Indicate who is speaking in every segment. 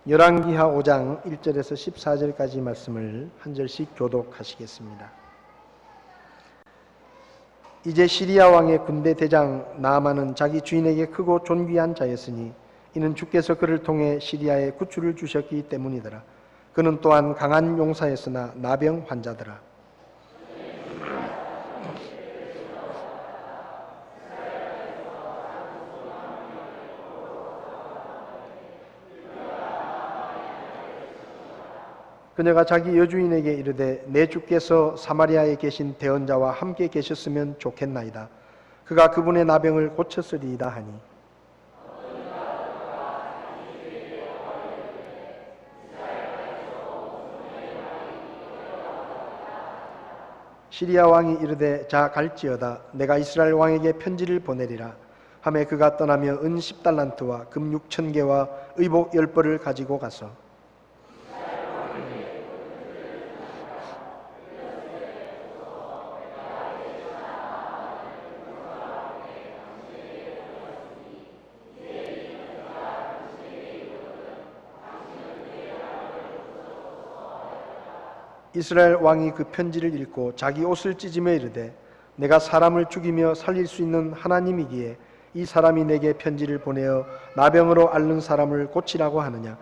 Speaker 1: 열왕기하 5장 1절에서 14절까지 말씀을 한 절씩 교독하시겠습니다. 이제 시리아 왕의 군대 대장 나아만은 자기 주인에게 크고 존귀한 자였으니 이는 주께서 그를 통해 시리아에 구출을 주셨기 때문이더라. 그는 또한 강한 용사였으나 나병 환자더라. 그녀가 자기 여주인에게 이르되 내 주께서 사마리아에 계신 대언자와 함께 계셨으면 좋겠나이다. 그가 그분의 나병을 고쳤으리이다 하니 시리아 왕이 이르되 자 갈지어다. 내가 이스라엘 왕에게 편지를 보내리라 하매 그가 떠나며 은 10달란트와 금 6,000개와 의복 10벌을 가지고 가서 이스라엘 왕이 그 편지를 읽고 자기 옷을 찢으며 이르되 내가 사람을 죽이며 살릴 수 있는 하나님이기에 이 사람이 내게 편지를 보내어 나병으로 앓는 사람을 고치라고 하느냐.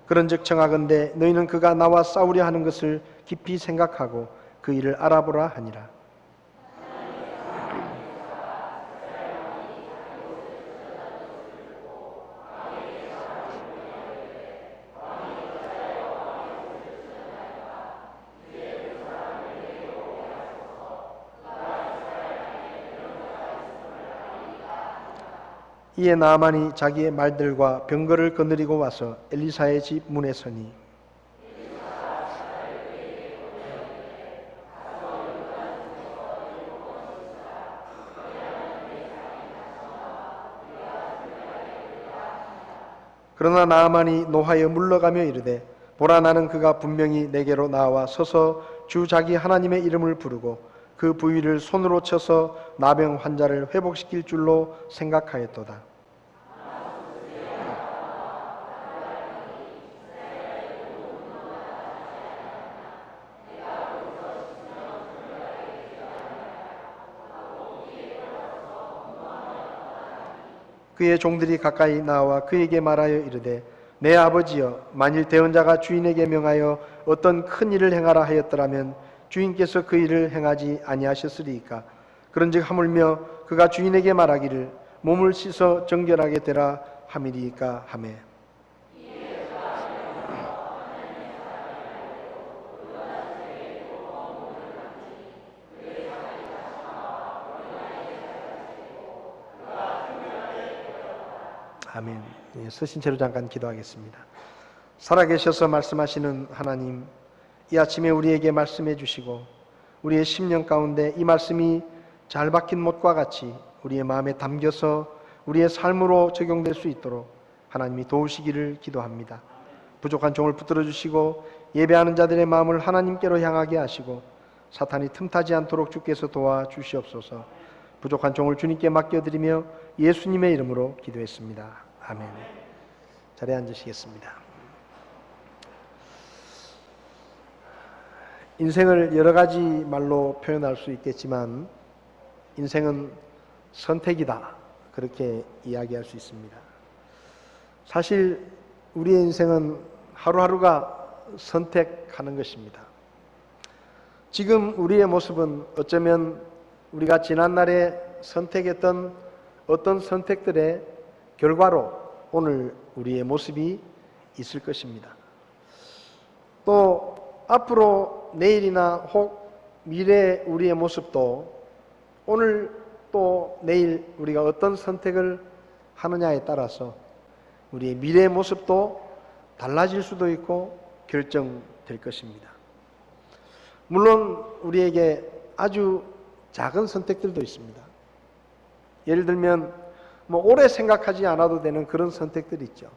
Speaker 1: 그런즉 청하건대 너희는 그가 나와 싸우려 하는 것을 깊이 생각하고 그 일을 알아보라 하니라. 이에 나아만이 자기의 말들과 병거를 거느리고 와서 엘리사의 집 문에 서니 그러나 나아만이 노하여 물러가며 이르되 보라 나는 그가 분명히 내게로 나와 서서 주 자기 하나님의 이름을 부르고 그 부위를 손으로 쳐서 나병 환자를 회복시킬 줄로 생각하였도다. 그의 종들이 가까이 나와 그에게 말하여 이르되 내 아버지여 만일 대언자가 주인에게 명하여 어떤 큰 일을 행하라 하였더라면 주인께서 그 일을 행하지 아니하셨으리이까. 그런즉 하물며 그가 주인에게 말하기를 몸을 씻어 정결하게 되라 함이리이까 하매 아멘. 서신 채로 잠깐 기도하겠습니다. 살아계셔서 말씀하시는 하나님, 이 아침에 우리에게 말씀해 주시고 우리의 심령 가운데 이 말씀이 잘 박힌 못과 같이 우리의 마음에 담겨서 우리의 삶으로 적용될 수 있도록 하나님이 도우시기를 기도합니다. 부족한 종을 붙들어 주시고 예배하는 자들의 마음을 하나님께로 향하게 하시고 사탄이 틈타지 않도록 주께서 도와주시옵소서. 부족한 종을 주님께 맡겨드리며 예수님의 이름으로 기도했습니다. 아멘. 자리에 앉으시겠습니다. 인생을 여러 가지 말로 표현할 수 있겠지만 인생은 선택이다. 그렇게 이야기할 수 있습니다. 사실 우리의 인생은 하루하루가 선택하는 것입니다. 지금 우리의 모습은 어쩌면 우리가 지난날에 선택했던 어떤 선택들의 결과로 오늘 우리의 모습이 있을 것입니다. 또 앞으로 내일이나 혹 미래의 우리의 모습도 오늘 또 내일 우리가 어떤 선택을 하느냐에 따라서 우리의 미래의 모습도 달라질 수도 있고 결정될 것입니다. 물론 우리에게 아주 작은 선택들도 있습니다. 예를 들면 오래 생각하지 않아도 되는 그런 선택들이 있죠.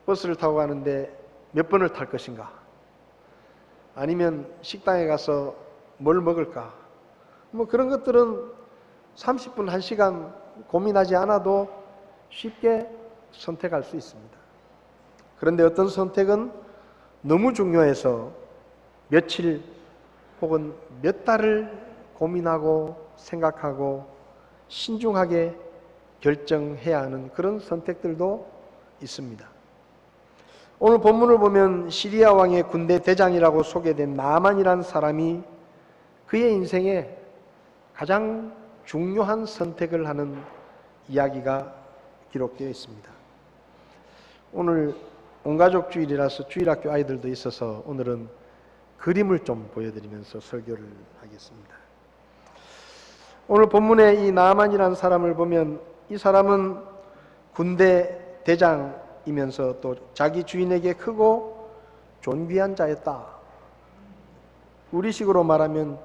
Speaker 1: 버스를 타고 가는데 몇 번을 탈 것인가? 아니면 식당에 가서 뭘 먹을까? 그런 것들은 30분, 1시간 고민하지 않아도 쉽게 선택할 수 있습니다. 그런데 어떤 선택은 너무 중요해서 며칠 혹은 몇 달을 고민하고 생각하고 신중하게 결정해야 하는 그런 선택들도 있습니다. 오늘 본문을 보면 시리아 왕의 군대 대장이라고 소개된 나만이라는 사람이 그의 인생에 가장 중요한 선택을 하는 이야기가 기록되어 있습니다. 오늘 온가족 주일이라서 주일학교 아이들도 있어서 오늘은 그림을 좀 보여드리면서 설교를 하겠습니다. 오늘 본문에 이 나만이라는 사람을 보면 이 사람은 군대 대장이면서 또 자기 주인에게 크고 존귀한 자였다. 우리식으로 말하면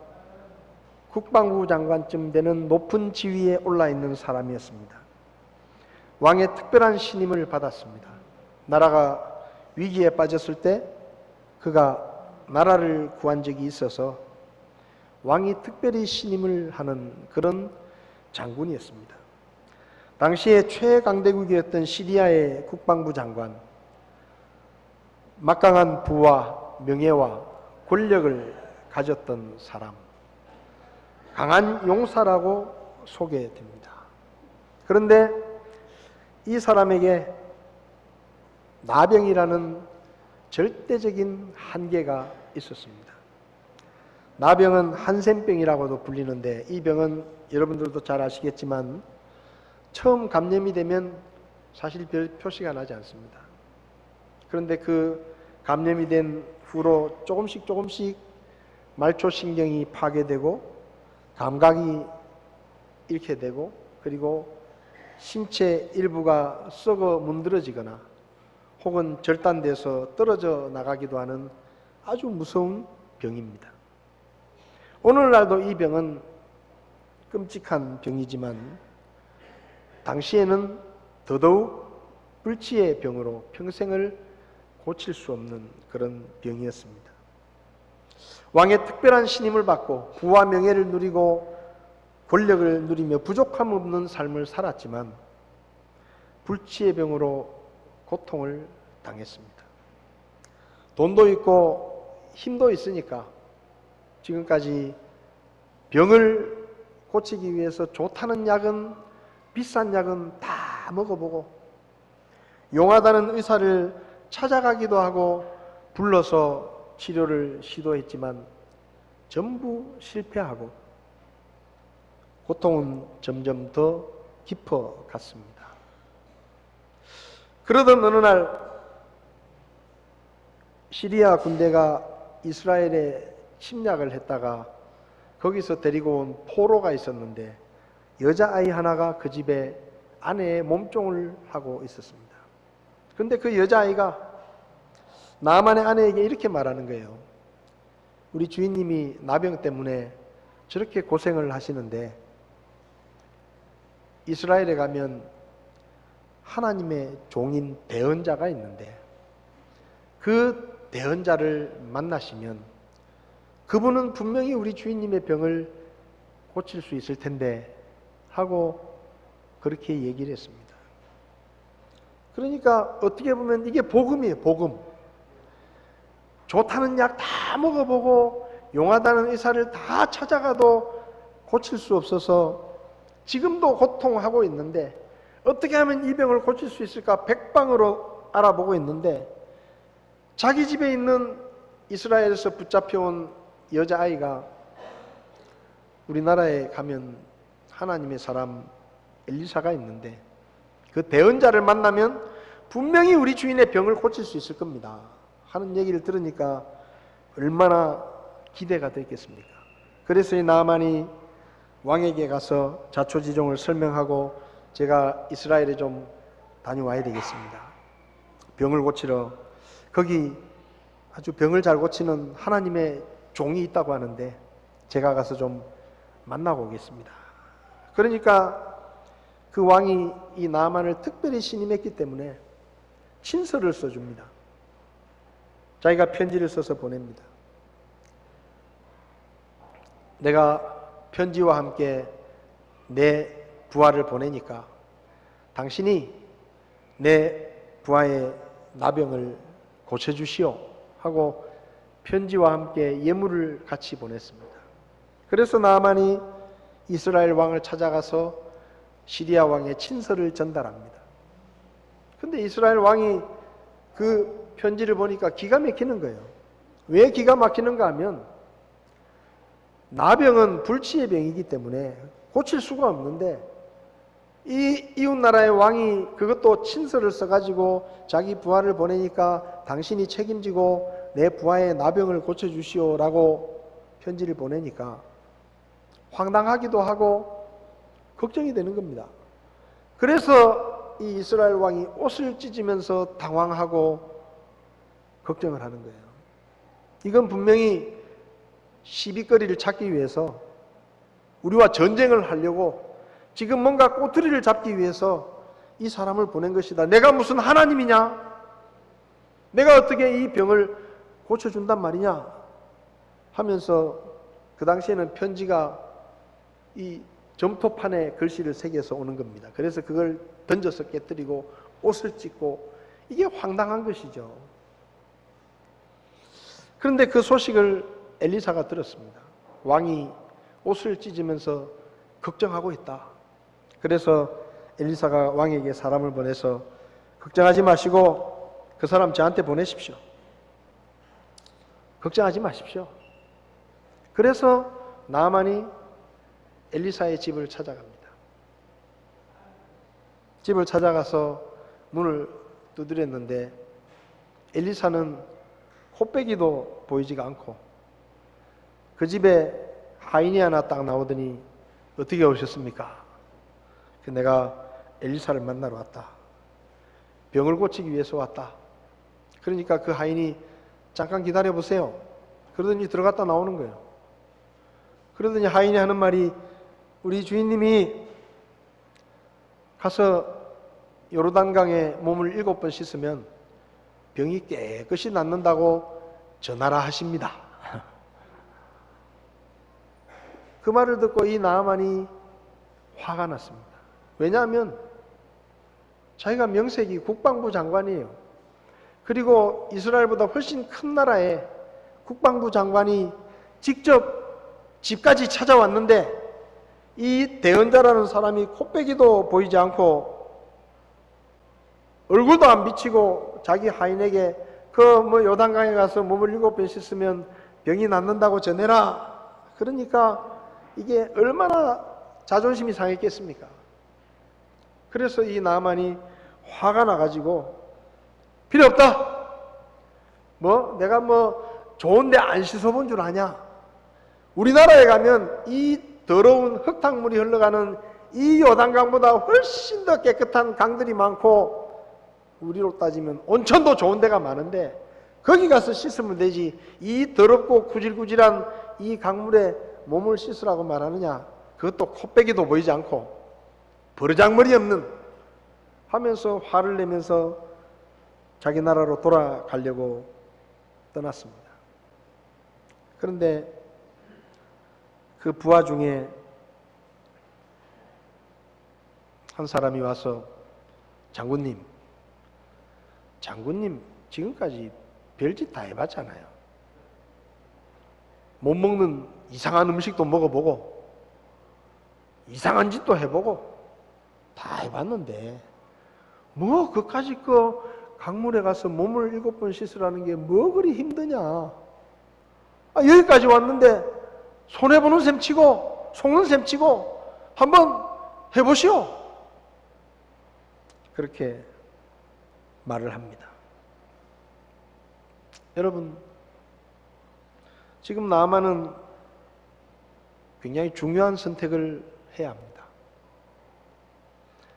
Speaker 1: 국방부 장관쯤 되는 높은 지위에 올라 있는 사람이었습니다. 왕의 특별한 신임을 받았습니다. 나라가 위기에 빠졌을 때 그가 나라를 구한 적이 있어서 왕이 특별히 신임을 하는 그런 장군이었습니다. 당시에 최강대국이었던 시리아의 국방부 장관, 막강한 부와 명예와 권력을 가졌던 사람, 강한 용사라고 소개됩니다. 그런데 이 사람에게 나병이라는 절대적인 한계가 있었습니다. 나병은 한센병이라고도 불리는데 이 병은 여러분들도 잘 아시겠지만 처음 감염이 되면 사실 별 표시가 나지 않습니다. 그런데 그 감염이 된 후로 조금씩 말초신경이 파괴되고 감각이 잃게 되고 그리고 신체 일부가 썩어 문드러지거나 혹은 절단돼서 떨어져 나가기도 하는 아주 무서운 병입니다. 오늘날도 이 병은 끔찍한 병이지만 당시에는 더더욱 불치의 병으로 평생을 고칠 수 없는 그런 병이었습니다. 왕의 특별한 신임을 받고 부와 명예를 누리고 권력을 누리며 부족함 없는 삶을 살았지만 불치의 병으로 고통을 당했습니다. 돈도 있고 힘도 있으니까 지금까지 병을 고치기 위해서 좋다는 약은 비싼 약은 다 먹어보고 용하다는 의사를 찾아가기도 하고 불러서 치료를 시도했지만 전부 실패하고 고통은 점점 더 깊어갔습니다. 그러던 어느 날 시리아 군대가 이스라엘에 침략을 했다가 거기서 데리고 온 포로가 있었는데 여자아이 하나가 그 집에 아내의 몸종을 하고 있었습니다. 그런데 그 여자아이가 나만의 아내에게 이렇게 말하는 거예요. 우리 주인님이 나병 때문에 저렇게 고생을 하시는데 이스라엘에 가면 하나님의 종인 대언자가 있는데 그 대언자를 만나시면 그분은 분명히 우리 주인님의 병을 고칠 수 있을 텐데 하고 그렇게 얘기를 했습니다. 그러니까 어떻게 보면 이게 복음이에요. 복음. 좋다는 약 다 먹어보고 용하다는 의사를 다 찾아가도 고칠 수 없어서 지금도 고통하고 있는데 어떻게 하면 이 병을 고칠 수 있을까 백방으로 알아보고 있는데 자기 집에 있는 이스라엘에서 붙잡혀온 여자아이가 우리나라에 가면 하나님의 사람 엘리사가 있는데 그 대언자를 만나면 분명히 우리 주인의 병을 고칠 수 있을 겁니다 하는 얘기를 들으니까 얼마나 기대가 됐겠습니까? 그래서 이 나만이 왕에게 가서 자초지종을 설명하고 제가 이스라엘에 좀 다녀와야 되겠습니다. 병을 고치러 거기 아주 병을 잘 고치는 하나님의 종이 있다고 하는데 제가 가서 좀 만나고 오겠습니다. 그러니까 그 왕이 이 나만을 특별히 신임했기 때문에 친서를 써줍니다. 자기가 편지를 써서 보냅니다. 내가 편지와 함께 내 부하를 보내니까 당신이 내 부하의 나병을 고쳐주시오 하고 편지와 함께 예물을 같이 보냈습니다. 그래서 나아만이 이스라엘 왕을 찾아가서 시리아 왕의 친서를 전달합니다. 근데 이스라엘 왕이 그 편지를 보니까 기가 막히는 거예요. 왜 기가 막히는가 하면 나병은 불치의 병이기 때문에 고칠 수가 없는데 이 이웃나라의 왕이 그것도 친서를 써가지고 자기 부하를 보내니까 당신이 책임지고 내 부하의 나병을 고쳐주시오라고 편지를 보내니까 황당하기도 하고 걱정이 되는 겁니다. 그래서 이 이스라엘 왕이 옷을 찢으면서 당황하고 걱정을 하는 거예요. 이건 분명히 시비거리를 찾기 위해서 우리와 전쟁을 하려고 지금 뭔가 꼬투리를 잡기 위해서 이 사람을 보낸 것이다. 내가 무슨 하나님이냐? 내가 어떻게 이 병을 고쳐준단 말이냐? 하면서 그 당시에는 편지가 이 점토판에 글씨를 새겨서 오는 겁니다. 그래서 그걸 던져서 깨뜨리고 옷을 찢고 이게 황당한 것이죠. 그런데 그 소식을 엘리사가 들었습니다. 왕이 옷을 찢으면서 걱정하고 있다. 그래서 엘리사가 왕에게 사람을 보내서 걱정하지 마시고 그 사람 저한테 보내십시오. 걱정하지 마십시오. 그래서 나아만이 엘리사의 집을 찾아갑니다. 집을 찾아가서 문을 두드렸는데 엘리사는 코빼기도 보이지가 않고 그 집에 하인이 하나 딱 나오더니 어떻게 오셨습니까? 내가 엘리사를 만나러 왔다. 병을 고치기 위해서 왔다. 그러니까 그 하인이 잠깐 기다려보세요. 그러더니 들어갔다 나오는 거예요. 그러더니 하인이 하는 말이 우리 주인님이 가서 요르단강에 몸을 7번 씻으면 병이 깨끗이 낫는다고 전하라 하십니다. 그 말을 듣고 이 나아만이 화가 났습니다. 왜냐하면 자기가 명색이 국방부 장관이에요. 그리고 이스라엘보다 훨씬 큰 나라의 국방부 장관이 직접 집까지 찾아왔는데 이 대언자라는 사람이 코빼기도 보이지 않고 얼굴도 안 비치고 자기 하인에게 요단강에 가서 몸을 7번 씻으면 병이 낫는다고 전해라. 그러니까 이게 얼마나 자존심이 상했겠습니까? 그래서 이 나아만이 화가 나가지고 필요 없다. 내가 좋은데 안 씻어본 줄 아냐? 우리나라에 가면 이 더러운 흙탕물이 흘러가는 이 요단강보다 훨씬 더 깨끗한 강들이 많고 우리로 따지면 온천도 좋은 데가 많은데 거기 가서 씻으면 되지 이 더럽고 구질구질한 이 강물에 몸을 씻으라고 말하느냐? 그것도 코빼기도 보이지 않고 버르장머리 없는 하면서 화를 내면서 자기 나라로 돌아가려고 떠났습니다. 그런데 그 부하 중에 한 사람이 와서 장군님 지금까지 별짓 다 해봤잖아요. 못 먹는 이상한 음식도 먹어보고 이상한 짓도 해보고 다 해봤는데 그까짓 강물에 가서 몸을 7번 씻으라는 게 그리 힘드냐? 여기까지 왔는데 손해보는 셈 치고 속는 셈 치고 한번 해보시오. 그렇게 말을 합니다. 여러분, 지금 나아만은 굉장히 중요한 선택을 해야 합니다.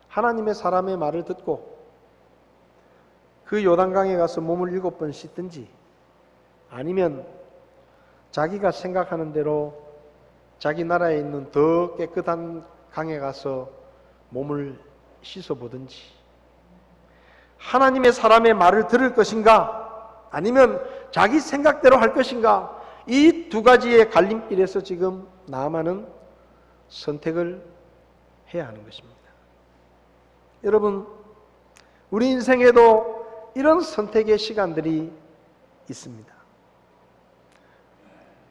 Speaker 1: 하나님의 사람의 말을 듣고 그 요단강에 가서 몸을 7번 씻든지 아니면 자기가 생각하는 대로 자기 나라에 있는 더 깨끗한 강에 가서 몸을 씻어보든지 하나님의 사람의 말을 들을 것인가 아니면 자기 생각대로 할 것인가 이 두 가지의 갈림길에서 지금 나아만은 선택을 해야 하는 것입니다. 여러분, 우리 인생에도 이런 선택의 시간들이 있습니다.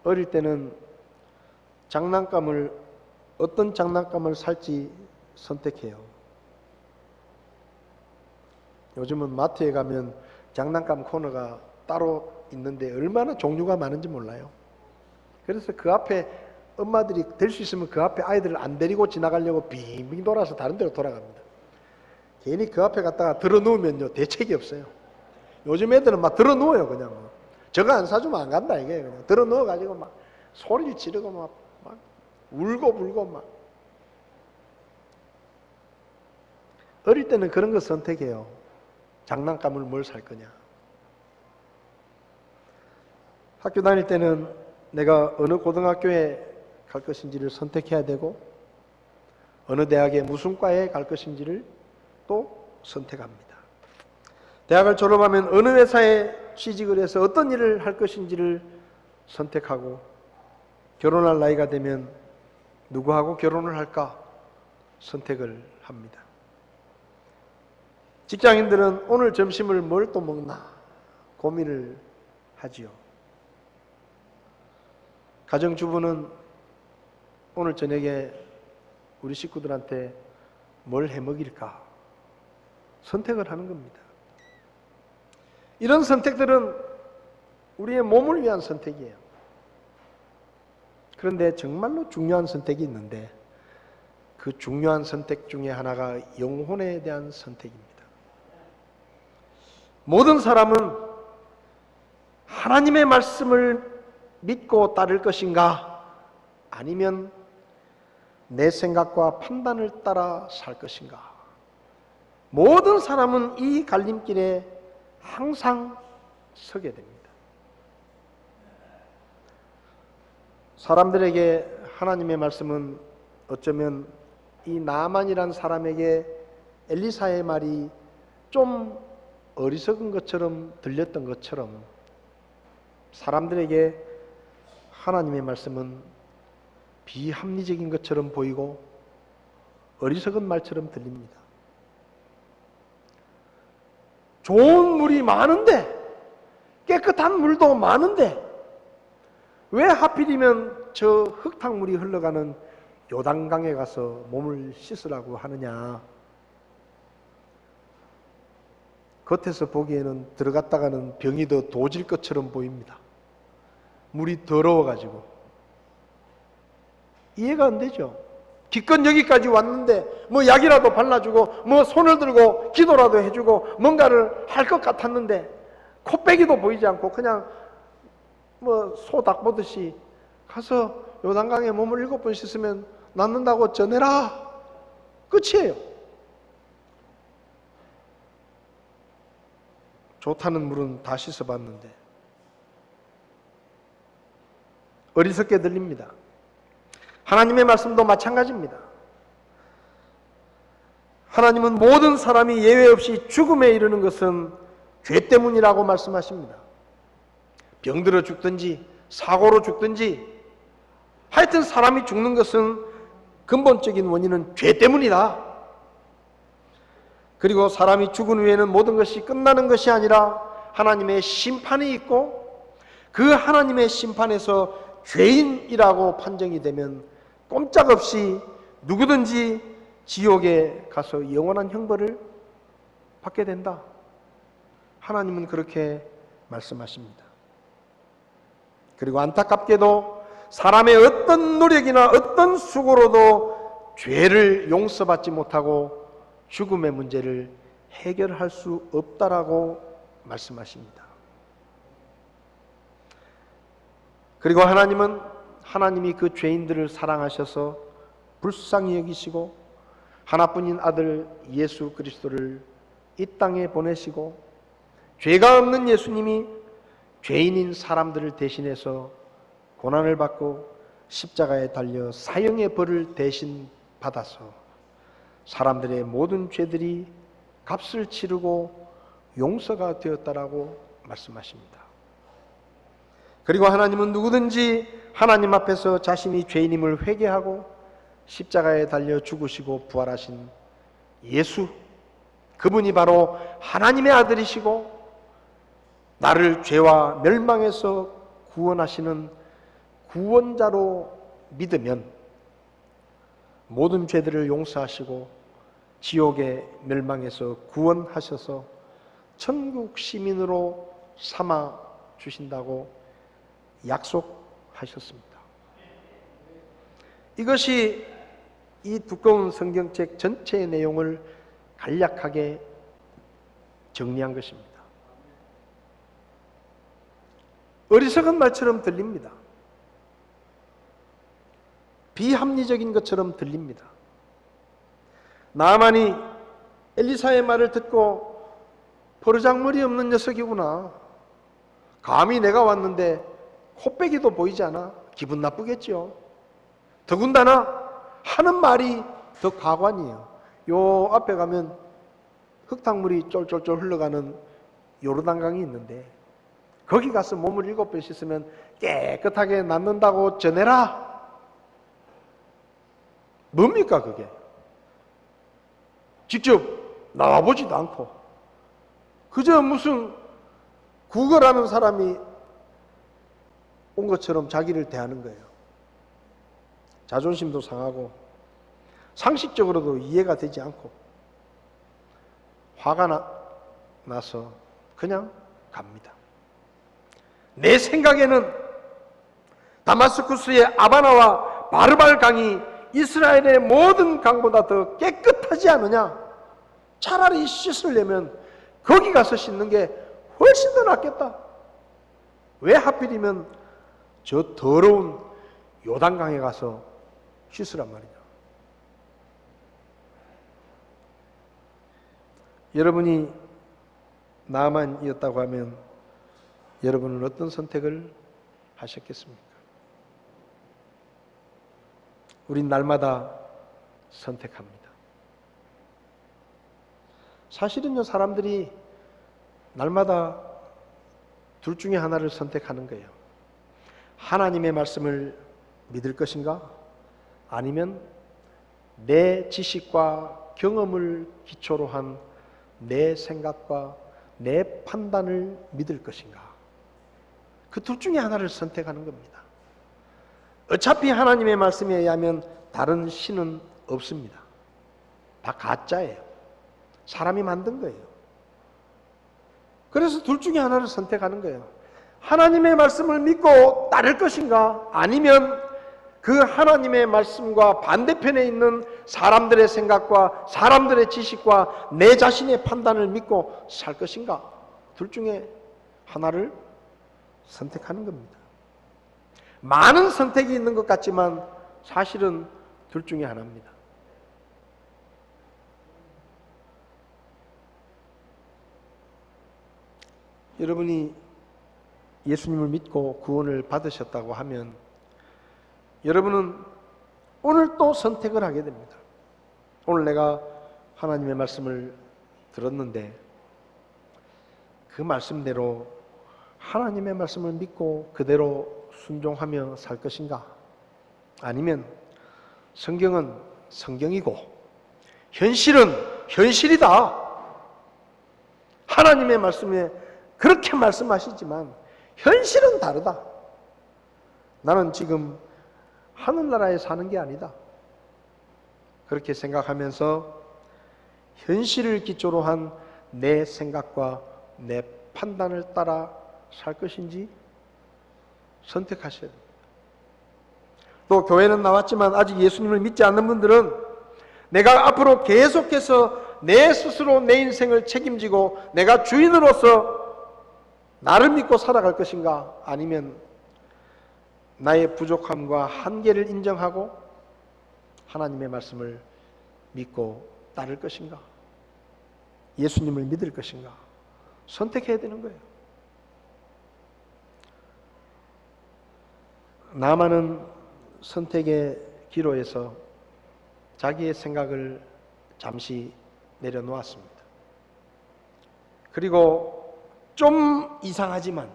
Speaker 1: 어릴 때는 어떤 장난감을 살지 선택해요. 요즘은 마트에 가면 장난감 코너가 따로 있는데 얼마나 종류가 많은지 몰라요. 그래서 그 앞에 엄마들이 될 수 있으면 그 앞에 아이들을 안 데리고 지나가려고 빙빙 돌아서 다른 데로 돌아갑니다. 괜히 그 앞에 갔다가 들어 누우면요 대책이 없어요. 요즘 애들은 막 들어 누워요. 그냥 저거 안 사주면 안 간다 이게. 그냥 들어 누워가지고 막 소리를 지르고 막 울고 불고 막. 어릴 때는 그런 거 선택해요. 장난감을 뭘 살 거냐. 학교 다닐 때는 내가 어느 고등학교에 갈 것인지를 선택해야 되고 어느 대학에 무슨 과에 갈 것인지를 또 선택합니다. 대학을 졸업하면 어느 회사에 취직을 해서 어떤 일을 할 것인지를 선택하고 결혼할 나이가 되면 누구하고 결혼을 할까 선택을 합니다. 직장인들은 오늘 점심을 뭘 또 먹나 고민을 하지요. 가정주부는 오늘 저녁에 우리 식구들한테 뭘 해먹일까 선택을 하는 겁니다. 이런 선택들은 우리의 몸을 위한 선택이에요. 그런데 정말로 중요한 선택이 있는데 그 중요한 선택 중에 하나가 영혼에 대한 선택입니다. 모든 사람은 하나님의 말씀을 믿고 따를 것인가 아니면 내 생각과 판단을 따라 살 것인가. 모든 사람은 이 갈림길에 항상 서게 됩니다. 사람들에게 하나님의 말씀은 어쩌면 이 나아만이란 사람에게 엘리사의 말이 좀 어리석은 것처럼 들렸던 것처럼 사람들에게 하나님의 말씀은 비합리적인 것처럼 보이고 어리석은 말처럼 들립니다. 좋은 물이 많은데 깨끗한 물도 많은데 왜 하필이면 저 흙탕물이 흘러가는 요단강에 가서 몸을 씻으라고 하느냐. 겉에서 보기에는 들어갔다가는 병이 더 도질 것처럼 보입니다. 물이 더러워가지고 이해가 안 되죠. 기껏 여기까지 왔는데 뭐 약이라도 발라주고 뭐 손을 들고 기도라도 해주고 뭔가를 할 것 같았는데 코빼기도 보이지 않고 그냥 뭐 소 닭 보듯이 가서 요단강에 몸을 7번 씻으면 낫는다고 전해라. 끝이에요. 좋다는 물은 다 씻어봤는데 어리석게 들립니다. 하나님의 말씀도 마찬가지입니다. 하나님은 모든 사람이 예외 없이 죽음에 이르는 것은 죄 때문이라고 말씀하십니다. 병들어 죽든지 사고로 죽든지 하여튼 사람이 죽는 것은 근본적인 원인은 죄 때문이다. 그리고 사람이 죽은 후에는 모든 것이 끝나는 것이 아니라 하나님의 심판이 있고 그 하나님의 심판에서 죄인이라고 판정이 되면 꼼짝없이 누구든지 지옥에 가서 영원한 형벌을 받게 된다. 하나님은 그렇게 말씀하십니다. 그리고 안타깝게도 사람의 어떤 노력이나 어떤 수고로도 죄를 용서받지 못하고 죽음의 문제를 해결할 수 없다라고 말씀하십니다. 그리고 하나님이 그 죄인들을 사랑하셔서 불쌍히 여기시고 하나뿐인 아들 예수 그리스도를 이 땅에 보내시고 죄가 없는 예수님이 죄인인 사람들을 대신해서 고난을 받고 십자가에 달려 사형의 벌을 대신 받아서 사람들의 모든 죄들이 값을 치르고 용서가 되었다라고 말씀하십니다. 그리고 하나님은 누구든지 하나님 앞에서 자신이 죄인임을 회개하고 십자가에 달려 죽으시고 부활하신 예수, 그분이 바로 하나님의 아들이시고 나를 죄와 멸망에서 구원하시는 구원자로 믿으면 모든 죄들을 용서하시고 지옥의 멸망에서 구원하셔서 천국 시민으로 삼아 주신다고 약속하셨습니다. 이것이 이 두꺼운 성경책 전체의 내용을 간략하게 정리한 것입니다. 어리석은 말처럼 들립니다. 비합리적인 것처럼 들립니다. 나아만이 엘리사의 말을 듣고 버르장머리 없는 녀석이구나. 감히 내가 왔는데 코빼기도 보이지 않아. 기분 나쁘겠죠. 더군다나 하는 말이 더 가관이에요. 요 앞에 가면 흙탕물이 쫄쫄쫄 흘러가는 요르단강이 있는데 거기 가서 몸을 7번 씻으면 깨끗하게 낫는다고 전해라. 뭡니까 그게? 직접 나와보지도 않고 그저 무슨 구걸하는 사람이 온 것처럼 자기를 대하는 거예요. 자존심도 상하고 상식적으로도 이해가 되지 않고 화가 나서 그냥 갑니다. 내 생각에는 다마스쿠스의 아바나와 바르발 강이 이스라엘의 모든 강보다 더 깨끗하지 않느냐? 차라리 씻으려면 거기 가서 씻는 게 훨씬 더 낫겠다. 왜 하필이면 저 더러운 요단강에 가서 씻으란 말이냐? 여러분이 나만이었다고 하면 여러분은 어떤 선택을 하셨겠습니까? 우린 날마다 선택합니다. 사실은요, 사람들이 날마다 둘 중에 하나를 선택하는 거예요. 하나님의 말씀을 믿을 것인가? 아니면 내 지식과 경험을 기초로 한 내 생각과 내 판단을 믿을 것인가? 그 둘 중에 하나를 선택하는 겁니다. 어차피 하나님의 말씀에 의하면 다른 신은 없습니다. 다 가짜예요. 사람이 만든 거예요. 그래서 둘 중에 하나를 선택하는 거예요. 하나님의 말씀을 믿고 따를 것인가? 아니면 그 하나님의 말씀과 반대편에 있는 사람들의 생각과 사람들의 지식과 내 자신의 판단을 믿고 살 것인가? 둘 중에 하나를 선택하는 겁니다. 많은 선택이 있는 것 같지만 사실은 둘 중에 하나입니다. 여러분이 예수님을 믿고 구원을 받으셨다고 하면 여러분은 오늘 또 선택을 하게 됩니다. 오늘 내가 하나님의 말씀을 들었는데 그 말씀대로 하나님의 말씀을 믿고 그대로 순종하며 살 것인가? 아니면 성경은 성경이고 현실은 현실이다. 하나님의 말씀에 그렇게 말씀하시지만 현실은 다르다. 나는 지금 하늘나라에 사는 게 아니다. 그렇게 생각하면서 현실을 기초로 한 내 생각과 내 판단을 따라 살 것인지 선택하셔야 됩니다. 또 교회는 나왔지만 아직 예수님을 믿지 않는 분들은 내가 앞으로 계속해서 내 스스로 내 인생을 책임지고 내가 주인으로서 나를 믿고 살아갈 것인가? 아니면 나의 부족함과 한계를 인정하고 하나님의 말씀을 믿고 따를 것인가? 예수님을 믿을 것인가? 선택해야 되는 거예요. 나만은 선택의 기로에서 자기의 생각을 잠시 내려놓았습니다. 그리고 좀 이상하지만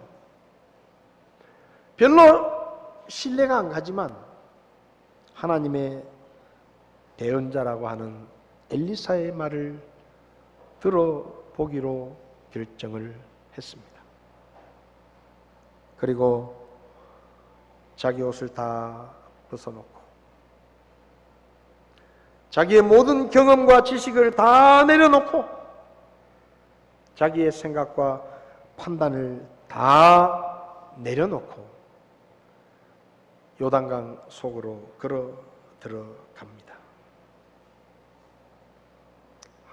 Speaker 1: 별로 신뢰가 안 가지만 하나님의 대언자라고 하는 엘리사의 말을 들어보기로 결정을 했습니다. 그리고 자기 옷을 다 벗어놓고 자기의 모든 경험과 지식을 다 내려놓고 자기의 생각과 판단을 다 내려놓고 요단강 속으로 걸어 들어갑니다.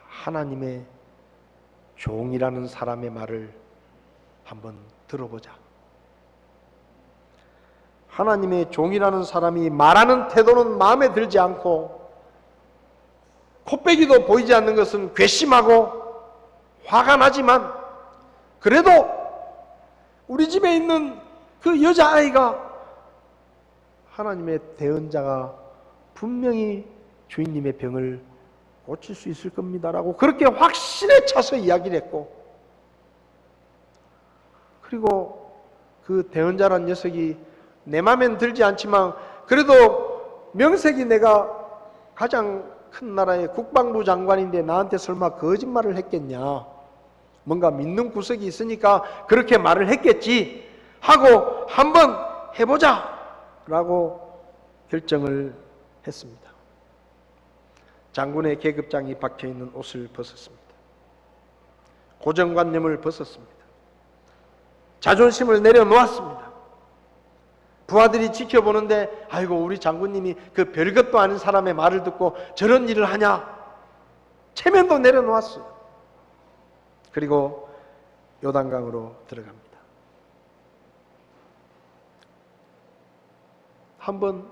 Speaker 1: 하나님의 종이라는 사람의 말을 한번 들어보자. 하나님의 종이라는 사람이 말하는 태도는 마음에 들지 않고 코빼기도 보이지 않는 것은 괘씸하고 화가 나지만 그래도 우리 집에 있는 그 여자아이가 하나님의 대언자가 분명히 주인님의 병을 고칠 수 있을 겁니다라고 그렇게 확신에 차서 이야기를 했고, 그리고 그 대언자란 녀석이 내 맘엔 들지 않지만 그래도 명색이 내가 가장 큰 나라의 국방부 장관인데 나한테 설마 거짓말을 했겠냐, 뭔가 믿는 구석이 있으니까 그렇게 말을 했겠지 하고 한번 해보자 라고 결정을 했습니다. 장군의 계급장이 박혀있는 옷을 벗었습니다. 고정관념을 벗었습니다. 자존심을 내려놓았습니다. 부하들이 지켜보는데 아이고 우리 장군님이 그 별것도 아닌 사람의 말을 듣고 저런 일을 하냐, 체면도 내려놓았어요. 그리고 요단강으로 들어갑니다. 한번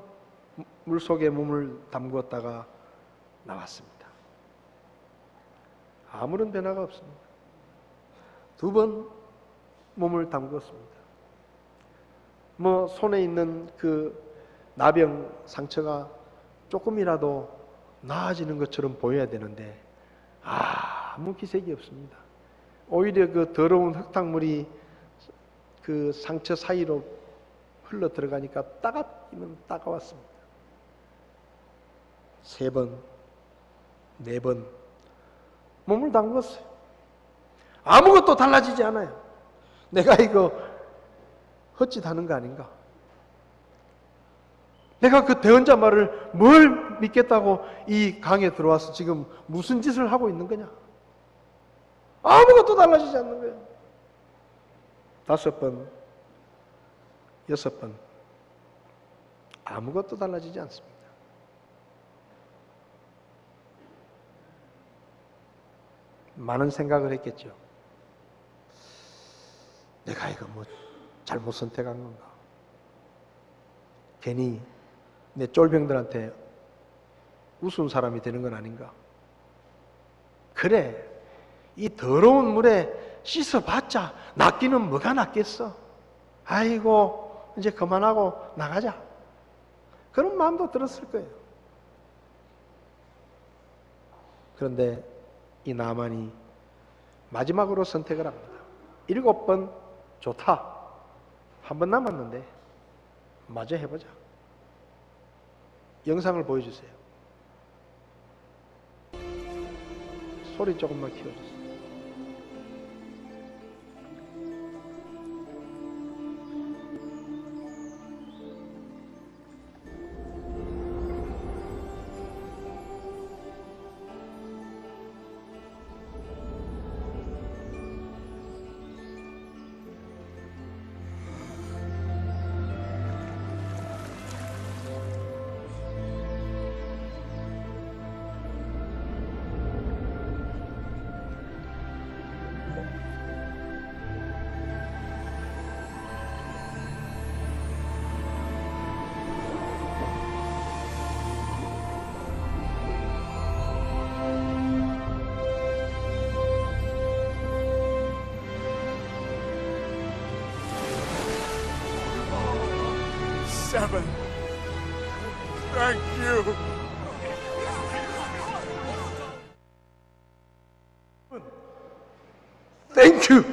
Speaker 1: 물속에 몸을 담궜다가 나왔습니다. 아무런 변화가 없습니다. 두 번 몸을 담궜습니다. 손에 있는 그 나병 상처가 조금이라도 나아지는 것처럼 보여야 되는데 아무 기색이 없습니다. 오히려 그 더러운 흙탕물이 그 상처 사이로 흘러 들어가니까 따갑기는 따가웠습니다. 3번, 4번 몸을 담궜어요. 아무것도 달라지지 않아요. 내가 이거 헛짓하는 거 아닌가? 내가 그 대언자 말을 뭘 믿겠다고 이 강에 들어와서 지금 무슨 짓을 하고 있는 거냐? 아무것도 달라지지 않는 거예요. 5번, 6번 아무것도 달라지지 않습니다. 많은 생각을 했겠죠. 내가 이거 잘못 선택한 건가? 괜히 내 쫄병들한테 우스운 사람이 되는 건 아닌가? 그래, 이 더러운 물에 씻어봤자 낫기는 뭐가 낫겠어? 아이고 이제 그만하고 나가자, 그런 마음도 들었을 거예요. 그런데 이 나만이 마지막으로 선택을 합니다. 7번 좋다, 한 번 남았는데 마저 해보자. 영상을 보여주세요. 소리 조금만 키워주세요.
Speaker 2: Seven. Thank you.
Speaker 1: Thank you.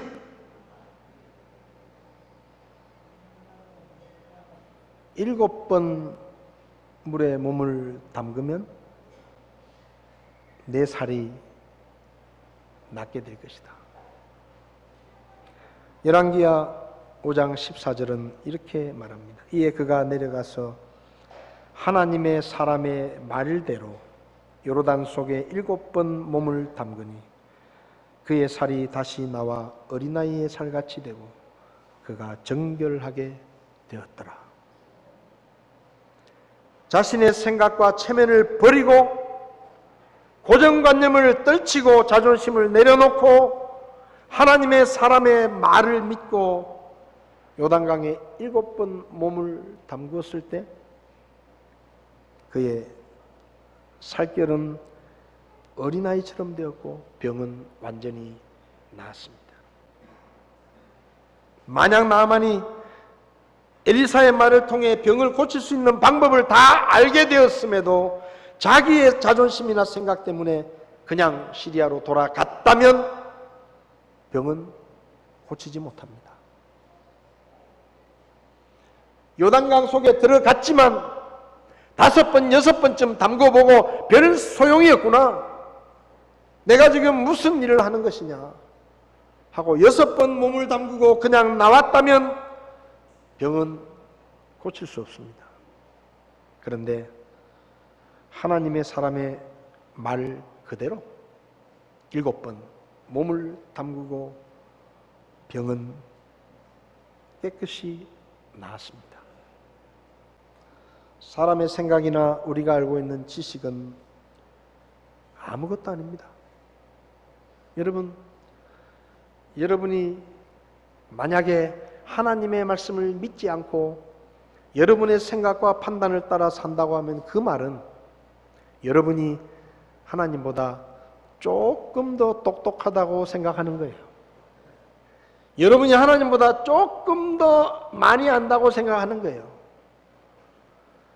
Speaker 1: 일곱 번 물에 몸을 담그면 내 살이 낫게 될 것이다. 열왕기하 5장 14절은 이렇게 말합니다. 이에 그가 내려가서 하나님의 사람의 말대로 요르단 속에 7번 몸을 담그니 그의 살이 다시 나와 어린아이의 살같이 되고 그가 정결하게 되었더라. 자신의 생각과 체면을 버리고 고정관념을 떨치고 자존심을 내려놓고 하나님의 사람의 말을 믿고 요단강에 7번 몸을 담그었을 때 그의 살결은 어린아이처럼 되었고 병은 완전히 나았습니다. 만약 나아만이 엘리사의 말을 통해 병을 고칠 수 있는 방법을 다 알게 되었음에도 자기의 자존심이나 생각 때문에 그냥 시리아로 돌아갔다면 병은 고치지 못합니다. 요단강 속에 들어갔지만 5번, 6번쯤 담궈보고 별 소용이 없구나. 내가 지금 무슨 일을 하는 것이냐 하고 6번 몸을 담그고 그냥 나왔다면 병은 고칠 수 없습니다. 그런데 하나님의 사람의 말 그대로 7번 몸을 담그고 병은 깨끗이 나았습니다. 사람의 생각이나 우리가 알고 있는 지식은 아무것도 아닙니다. 여러분이 만약에 하나님의 말씀을 믿지 않고 여러분의 생각과 판단을 따라 산다고 하면 그 말은 여러분이 하나님보다 조금 더 똑똑하다고 생각하는 거예요. 여러분이 하나님보다 조금 더 많이 안다고 생각하는 거예요.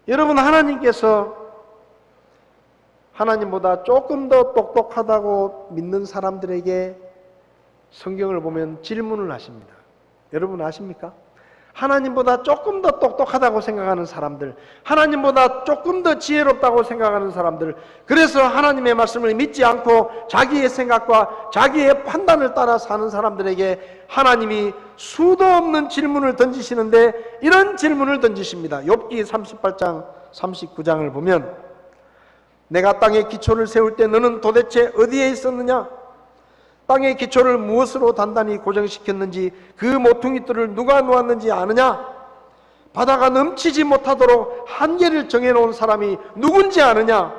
Speaker 1: 여러분, 하나님께서 하나님보다 조금 더 똑똑하다고 믿는 사람들에게 성경을 보면 질문을 하십니다. 여러분 아십니까? 하나님보다 조금 더 똑똑하다고 생각하는 사람들, 하나님보다 조금 더 지혜롭다고 생각하는 사람들, 그래서 하나님의 말씀을 믿지 않고 자기의 생각과 자기의 판단을 따라 사는 사람들에게 하나님이 수도 없는 질문을 던지시는데 이런 질문을 던지십니다. 욥기 38장 39장을 보면 내가 땅에 기초를 세울 때 너는 도대체 어디에 있었느냐? 땅의 기초를 무엇으로 단단히 고정시켰는지 그 모퉁이들을 누가 놓았는지 아느냐? 바다가 넘치지 못하도록 한계를 정해놓은 사람이 누군지 아느냐?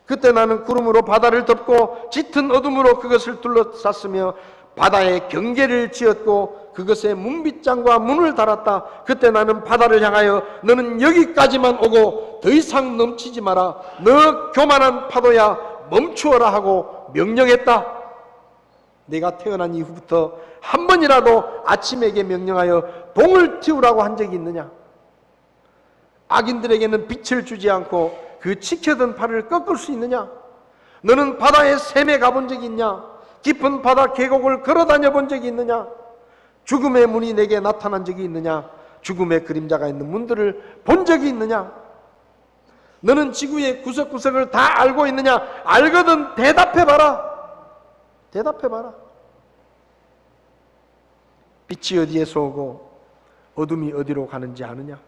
Speaker 1: 그때 나는 구름으로 바다를 덮고 짙은 어둠으로 그것을 둘러쌌으며 바다에 경계를 지었고 그것에 문빗장과 문을 달았다. 그때 나는 바다를 향하여 너는 여기까지만 오고 더 이상 넘치지 마라. 너 교만한 파도야 멈추어라 하고 명령했다. 내가 태어난 이후부터 한 번이라도 아침에게 명령하여 동을 틔우라고 한 적이 있느냐? 악인들에게는 빛을 주지 않고 그 지켜든 팔을 꺾을 수 있느냐? 너는 바다에 샘에 가본 적이 있냐? 깊은 바다 계곡을 걸어다녀 본 적이 있느냐? 죽음의 문이 내게 나타난 적이 있느냐? 죽음의 그림자가 있는 문들을 본 적이 있느냐? 너는 지구의 구석구석을 다 알고 있느냐? 알거든 대답해봐라. 대답해봐라. 빛이 어디에서 오고 어둠이 어디로 가는지 아느냐?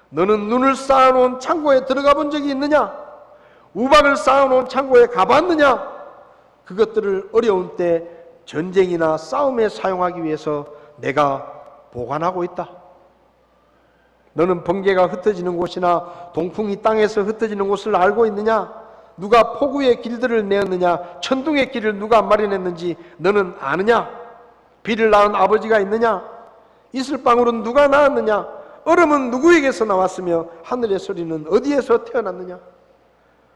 Speaker 1: 너는 눈을 쌓아놓은 창고에 들어가 본 적이 있느냐? 우박을 쌓아놓은 창고에 가봤느냐? 그것들을 어려운 때 전쟁이나 싸움에 사용하기 위해서 내가 보관하고 있다. 너는 번개가 흩어지는 곳이나 동풍이 땅에서 흩어지는 곳을 알고 있느냐? 누가 폭우의 길들을 내었느냐? 천둥의 길을 누가 마련했는지 너는 아느냐? 비를 낳은 아버지가 있느냐? 이슬방울은 누가 낳았느냐? 얼음은 누구에게서 나왔으며 하늘의 소리는 어디에서 태어났느냐?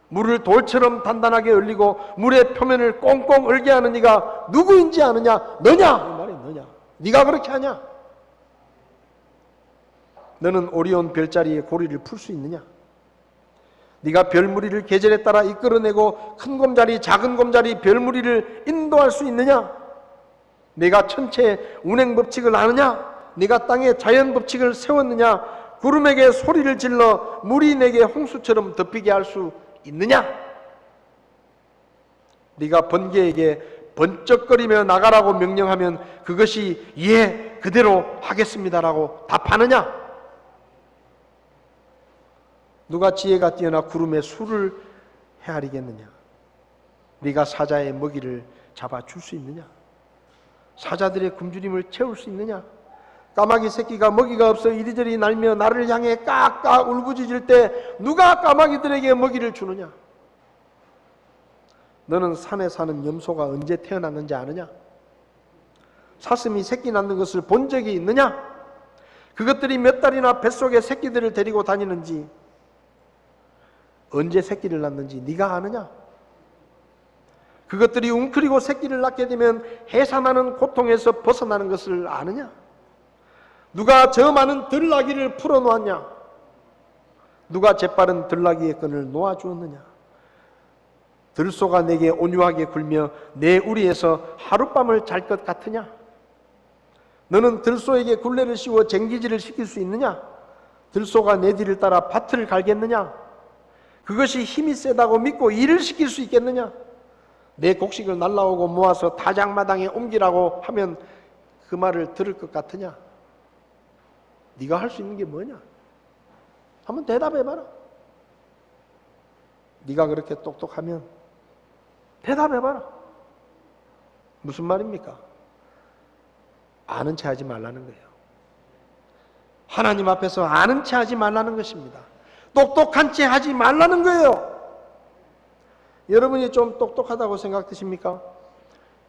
Speaker 1: 물을 돌처럼 단단하게 얼리고 물의 표면을 꽁꽁 얼게 하는 이가 누구인지 아느냐? 너냐? 이 말이 너냐? 네가 그렇게 하냐? 너는 오리온 별자리의 고리를 풀 수 있느냐? 네가 별무리를 계절에 따라 이끌어내고 큰 곰자리, 작은 곰자리, 별무리를 인도할 수 있느냐? 네가 천체의 운행법칙을 아느냐? 네가 땅에 자연법칙을 세웠느냐? 구름에게 소리를 질러 물이 내게 홍수처럼 덮이게 할 수 있느냐? 네가 번개에게 번쩍거리며 나가라고 명령하면 그것이 예, 그대로 하겠습니다라고 답하느냐? 누가 지혜가 뛰어나 구름에 수를 헤아리겠느냐? 네가 사자의 먹이를 잡아줄 수 있느냐? 사자들의 굶주림을 채울 수 있느냐? 까마귀 새끼가 먹이가 없어 이리저리 날며 나를 향해 깍깍 울부짖을 때 누가 까마귀들에게 먹이를 주느냐? 너는 산에 사는 염소가 언제 태어났는지 아느냐? 사슴이 새끼 낳는 것을 본 적이 있느냐? 그것들이 몇 달이나 뱃속에 새끼들을 데리고 다니는지, 언제 새끼를 낳는지 네가 아느냐? 그것들이 웅크리고 새끼를 낳게 되면 해산하는 고통에서 벗어나는 것을 아느냐? 누가 저 많은 들나귀를 풀어놓았냐? 누가 재빠른 들나귀의 끈을 놓아주었느냐? 들소가 내게 온유하게 굴며 내 우리에서 하룻밤을 잘 것 같으냐? 너는 들소에게 굴레를 씌워 쟁기질을 시킬 수 있느냐? 들소가 내 뒤를 따라 밭을 갈겠느냐? 그것이 힘이 세다고 믿고 일을 시킬 수 있겠느냐? 내 곡식을 날라오고 모아서 타작마당에 옮기라고 하면 그 말을 들을 것 같으냐? 네가 할 수 있는 게 뭐냐? 한번 대답해봐라. 네가 그렇게 똑똑하면 대답해봐라. 무슨 말입니까? 아는 체 하지 말라는 거예요. 하나님 앞에서 아는 체 하지 말라는 것입니다. 똑똑한 체 하지 말라는 거예요. 여러분이 좀 똑똑하다고 생각되십니까?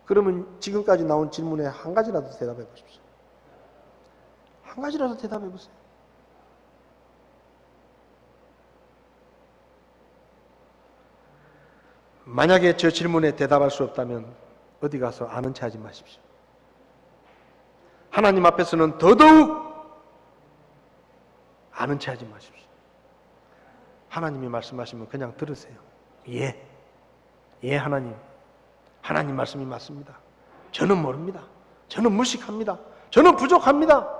Speaker 1: 그러면 지금까지 나온 질문에 한 가지라도 대답해 보십시오. 한 가지라도 대답해 보세요. 만약에 저 질문에 대답할 수 없다면 어디 가서 아는 체 하지 마십시오. 하나님 앞에서는 더더욱 아는 체 하지 마십시오. 하나님이 말씀하시면 그냥 들으세요. 예 하나님. 하나님 말씀이 맞습니다. 저는 모릅니다. 저는 무식합니다. 저는 부족합니다.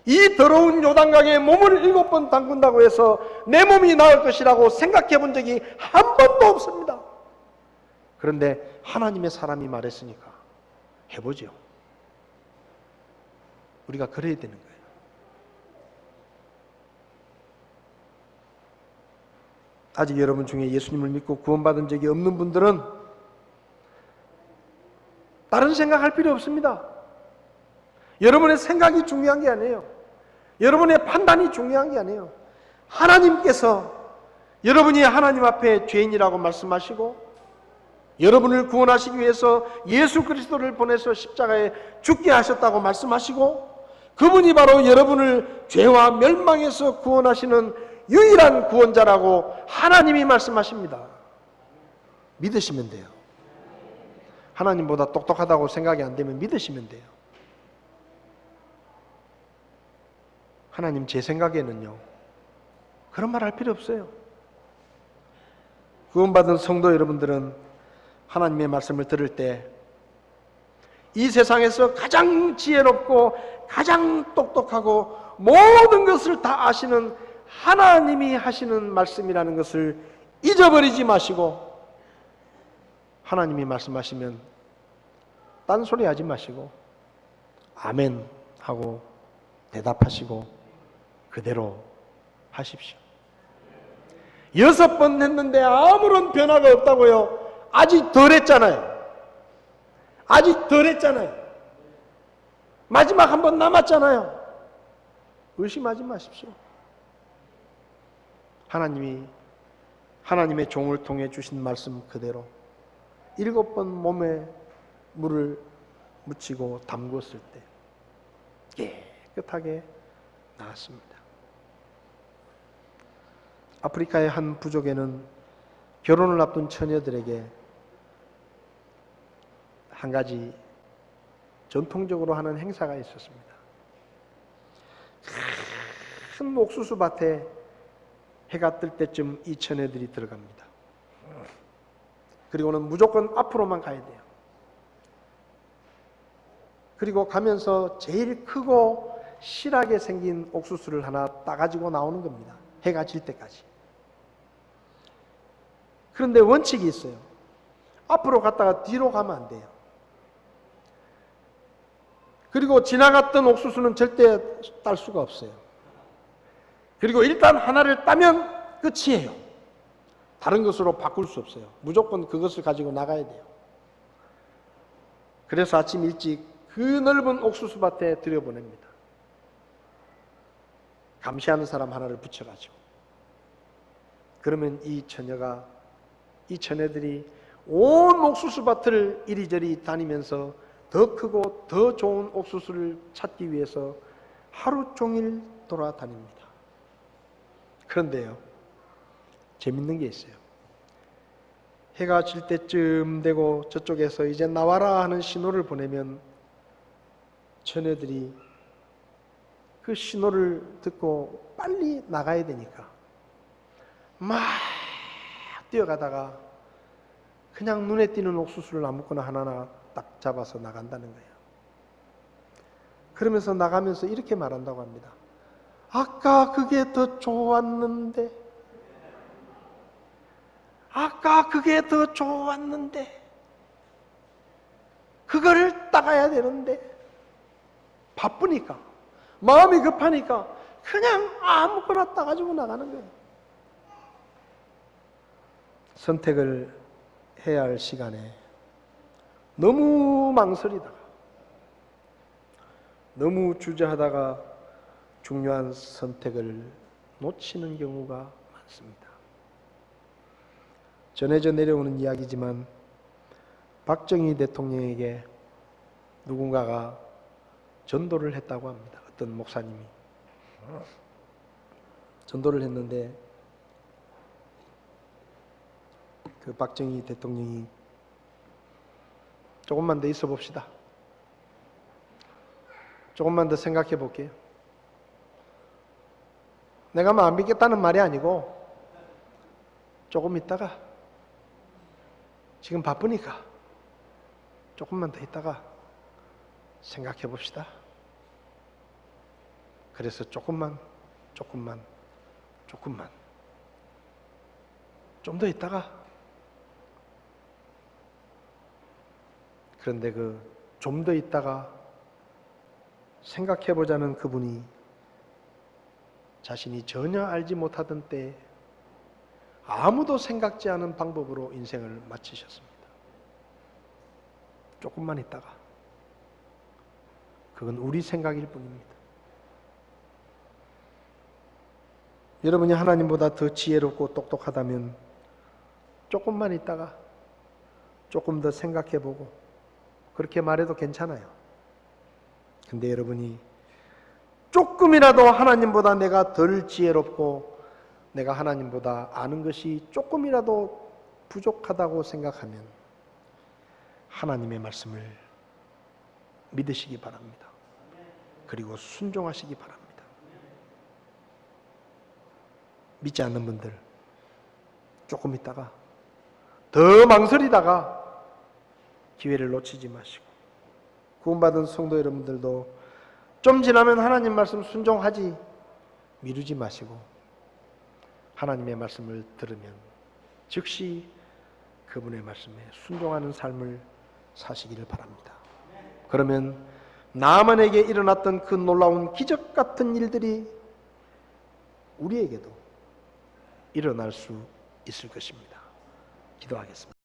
Speaker 1: 이 더러운 요단강에 몸을 7번 담근다고 해서 내 몸이 나을 것이라고 생각해 본 적이 한 번도 없습니다. 그런데 하나님의 사람이 말했으니까 해보죠. 우리가 그래야 되는 거예요. 아직 여러분 중에 예수님을 믿고 구원받은 적이 없는 분들은 다른 생각할 필요 없습니다. 여러분의 생각이 중요한 게 아니에요. 여러분의 판단이 중요한 게 아니에요. 하나님께서 여러분이 하나님 앞에 죄인이라고 말씀하시고 여러분을 구원하시기 위해서 예수 그리스도를 보내서 십자가에 죽게 하셨다고 말씀하시고 그분이 바로 여러분을 죄와 멸망에서 구원하시는 유일한 구원자라고 하나님이 말씀하십니다. 믿으시면 돼요. 하나님보다 똑똑하다고 생각이 안 되면 믿으시면 돼요. 하나님 제 생각에는요 그런 말 할 필요 없어요. 구원받은 성도 여러분들은 하나님의 말씀을 들을 때 이 세상에서 가장 지혜롭고 가장 똑똑하고 모든 것을 다 아시는 하나님이 하시는 말씀이라는 것을 잊어버리지 마시고 하나님이 말씀하시면 딴소리 하지 마시고 아멘 하고 대답하시고 그대로 하십시오. 6번 했는데 아무런 변화가 없다고요? 아직 덜 했잖아요. 아직 덜 했잖아요. 마지막 한 번 남았잖아요. 의심하지 마십시오. 하나님이 하나님의 종을 통해 주신 말씀 그대로 7번 몸에 물을 묻히고 담궜을 때 깨끗하게 나았습니다. 아프리카의 한 부족에는 결혼을 앞둔 처녀들에게 한 가지 전통적으로 하는 행사가 있었습니다. 큰 옥수수 밭에 해가 뜰 때쯤 이 처녀들이 들어갑니다. 그리고는 무조건 앞으로만 가야 돼요. 그리고 가면서 제일 크고 실하게 생긴 옥수수를 하나 따가지고 나오는 겁니다. 해가 질 때까지. 그런데 원칙이 있어요. 앞으로 갔다가 뒤로 가면 안 돼요. 그리고 지나갔던 옥수수는 절대 딸 수가 없어요. 그리고 일단 하나를 따면 끝이에요. 다른 것으로 바꿀 수 없어요. 무조건 그것을 가지고 나가야 돼요. 그래서 아침 일찍 그 넓은 옥수수밭에 들여보냅니다. 감시하는 사람 하나를 붙여가지고. 그러면 이 처녀들이 온 옥수수밭을 이리저리 다니면서 더 크고 더 좋은 옥수수를 찾기 위해서 하루 종일 돌아다닙니다. 그런데요, 재밌는 게 있어요. 해가 질 때쯤 되고 저쪽에서 이제 나와라 하는 신호를 보내면 처녀들이 그 신호를 듣고 빨리 나가야 되니까 막 뛰어가다가 그냥 눈에 띄는 옥수수를 아무거나 하나하나 딱 잡아서 나간다는 거예요. 그러면서 나가면서 이렇게 말한다고 합니다. 아까 그게 더 좋았는데, 아까 그게 더 좋았는데, 그거를 따가야 되는데, 바쁘니까, 마음이 급하니까 그냥 아무거나 따가지고 나가는 거예요. 선택을 해야 할 시간에 너무 망설이다가, 너무 주저하다가 중요한 선택을 놓치는 경우가 많습니다. 전해져 내려오는 이야기지만 박정희 대통령에게 누군가가 전도를 했다고 합니다. 어떤 목사님이 전도를 했는데 그 박정희 대통령이 조금만 더 있어 봅시다. 조금만 더 생각해 볼게요. 내가 안 믿겠다는 말이 아니고 조금 있다가, 지금 바쁘니까 조금만 더 있다가 생각해 봅시다. 그래서 조금만 좀 더 있다가, 그런데 그 좀 더 있다가 생각해 보자는 그분이 자신이 전혀 알지 못하던 때에 아무도 생각지 않은 방법으로 인생을 마치셨습니다. 조금만 있다가. 그건 우리 생각일 뿐입니다. 여러분이 하나님보다 더 지혜롭고 똑똑하다면 조금만 있다가 조금 더 생각해보고 그렇게 말해도 괜찮아요. 근데 여러분이 조금이라도 하나님보다 내가 덜 지혜롭고 내가 하나님보다 아는 것이 조금이라도 부족하다고 생각하면 하나님의 말씀을 믿으시기 바랍니다. 그리고 순종하시기 바랍니다. 믿지 않는 분들 조금 있다가 더 망설이다가 기회를 놓치지 마시고, 구원받은 성도 여러분들도 좀 지나면 하나님 말씀 순종하지 미루지 마시고 하나님의 말씀을 들으면 즉시 그분의 말씀에 순종하는 삶을 사시기를 바랍니다. 그러면 나만에게 일어났던 그 놀라운 기적 같은 일들이 우리에게도 일어날 수 있을 것입니다. 기도하겠습니다.